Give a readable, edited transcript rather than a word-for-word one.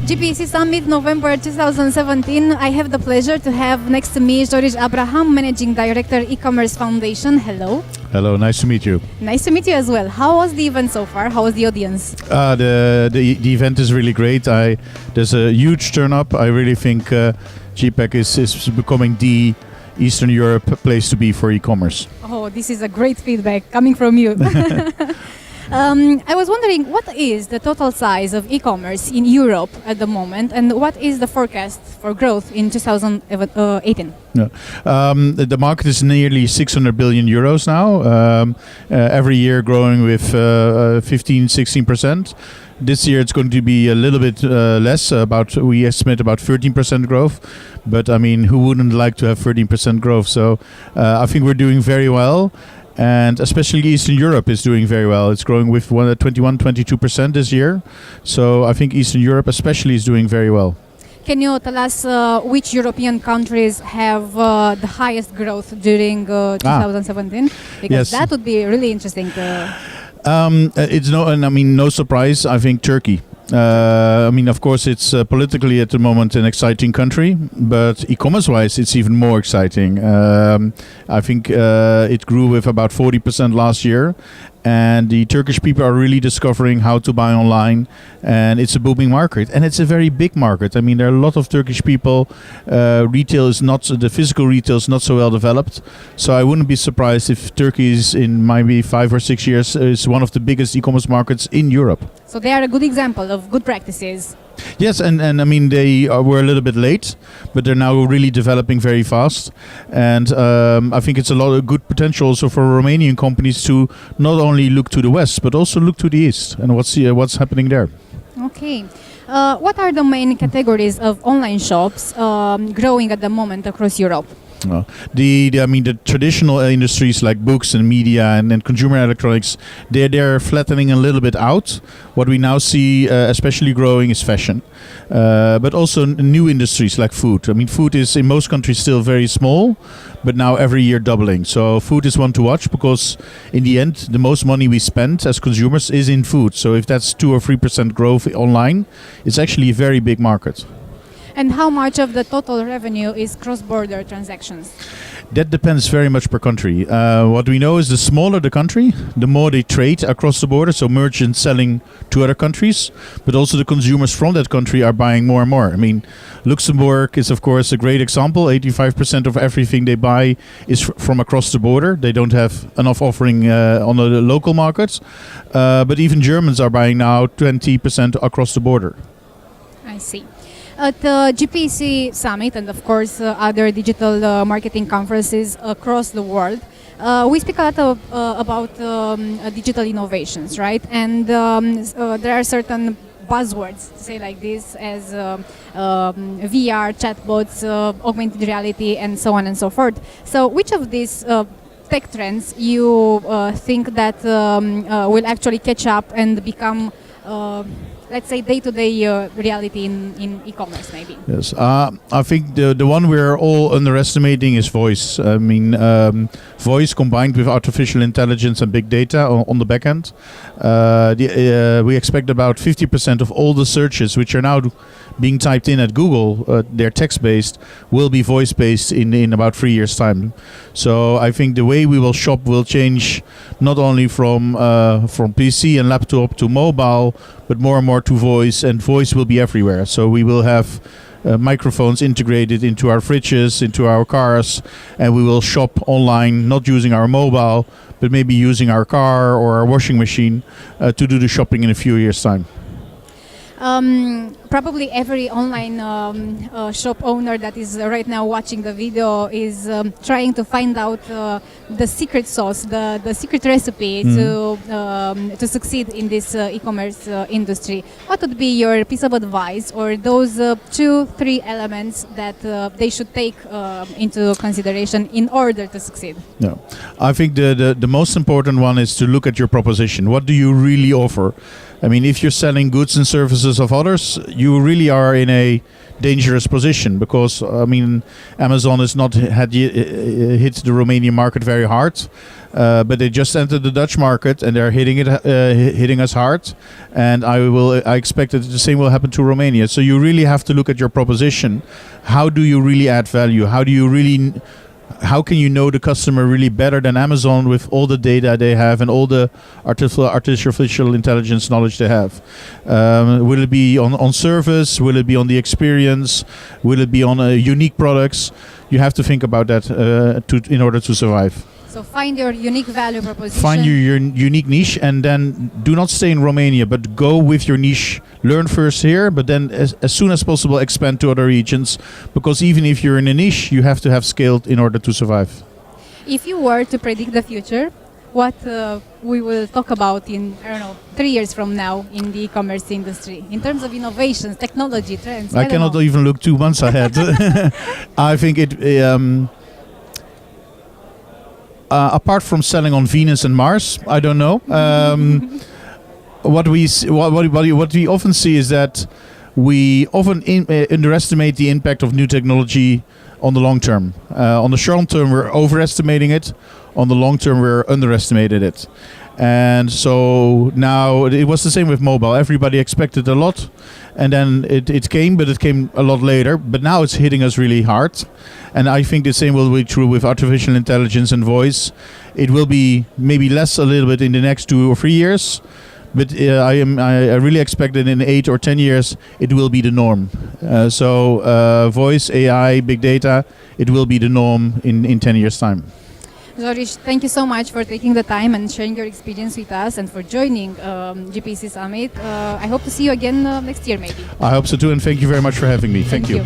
GPeC Summit November 2017. I have the pleasure to have next to me Jorij Abraham, Managing Director, E-Commerce Foundation. Hello. Hello, nice to meet you. Nice to meet you as well. How was the event so far? How was the audience? The event is really great. There's a huge turn up. I really think GPeC is becoming the Eastern Europe place to be for e-commerce. Oh, this is a great feedback coming from you. I was wondering, what is the total size of e-commerce in Europe at the moment, and what is the forecast for growth in 2018? Yeah. The market is nearly 600 billion euros now, every year growing with 15-16%. This year it's going to be a little bit less, we estimate about 13% growth. But I mean, who wouldn't like to have 13% growth? So I think we're doing very well. And especially Eastern Europe is doing very well. It's growing with 21-22% this year. So I think Eastern Europe especially is doing very well. Can you tell us which European countries have the highest growth during 2017? Because that would be really interesting to... It's no surprise. I think Turkey. Of course, it's politically at the moment an exciting country, but e-commerce-wise, it's even more exciting. I think it grew with about 40% last year, and the Turkish people are really discovering how to buy online, and it's a booming market, and it's a very big market. I mean, there are a lot of Turkish people. The physical retail is not so well developed, so I wouldn't be surprised if Turkey is in maybe 5 or 6 years is one of the biggest e-commerce markets in Europe. So they are a good example of good practices. Yes, and I mean, they were a little bit late, but they're now really developing very fast. And I think it's a lot of good potential also for Romanian companies to not only look to the west, but also look to the east and what's happening there. Okay. What are the main categories of online shops growing at the moment across Europe? The traditional industries like books and media and consumer electronics, they're flattening a little bit out. What we now see especially growing is fashion, but also new industries like food. I mean, food is in most countries still very small, but now every year doubling. So food is one to watch, because in the end, the most money we spend as consumers is in food. So if that's 2 or 3% growth online, it's actually a very big market. And how much of the total revenue is cross-border transactions? That depends very much per country. What we know is the smaller the country, the more they trade across the border, so merchants selling to other countries, but also the consumers from that country are buying more and more. I mean, Luxembourg is of course a great example. 85% of everything they buy is from across the border. They don't have enough offering on the local markets, but even Germans are buying now 20% across the border. I see. At the GPeC Summit and of course other digital marketing conferences across the world, we speak a lot about digital innovations, right? And there are certain buzzwords, to say like this, as VR, chatbots, augmented reality, and so on and so forth. So which of these tech trends you think that will actually catch up and become let's say day-to-day reality in e-commerce, maybe? Yes, I think the one we're all underestimating is voice. I mean, voice combined with artificial intelligence and big data on the back end. We expect about 50% of all the searches which are now being typed in at Google, they're text-based, will be voice-based in about 3 years' time. So I think the way we will shop will change, not only from PC and laptop to mobile, but more and more to voice, and voice will be everywhere. So we will have microphones integrated into our fridges, into our cars, and we will shop online, not using our mobile, but maybe using our car or our washing machine to do the shopping in a few years' time. Probably every online shop owner that is right now watching the video is trying to find out the secret sauce, the secret recipe to succeed in this e-commerce industry. What would be your piece of advice, or those 2-3 elements that they should take into consideration in order to succeed? Yeah, I think the most important one is to look at your proposition. What do you really offer? I mean, if you're selling goods and services of others, you really are in a dangerous position, because I mean, Amazon has not hit the Romanian market very hard. but they just entered the Dutch market and they're hitting us hard. And I expect that the same will happen to Romania. So you really have to look at your proposition. How do you really add value? How can you know the customer really better than Amazon with all the data they have and all the artificial intelligence knowledge they have? Will it be on service? Will it be on the experience? Will it be on unique products? You have to think about that in order to survive. So find your unique value proposition. Find your unique niche, and then do not stay in Romania, but go with your niche. Learn first here, but then as soon as possible expand to other regions, because even if you're in a niche, you have to have scale in order to survive. If you were to predict the future, what we will talk about in, 3 years from now in the e-commerce industry, in terms of innovations, technology, trends? I cannot even look 2 months ahead. I think apart from selling on Venus and Mars, I don't know. What we often see is that we often underestimate the impact of new technology on the long term. On the short term, we're overestimating it. On the long term, we're underestimating it. And so now it was the same with mobile. Everybody expected a lot, and then it came, but it came a lot later. But now it's hitting us really hard. And I think the same will be true with artificial intelligence and voice. It will be maybe less a little bit in the next 2 or 3 years, but I really expect that in 8 or 10 years it will be the norm. Voice, AI, big data, it will be the norm in 10 years' time. Jorij, thank you so much for taking the time and sharing your experience with us and for joining GPeC Summit. I hope to see you again next year maybe. I hope so too, and thank you very much for having me. Thank you.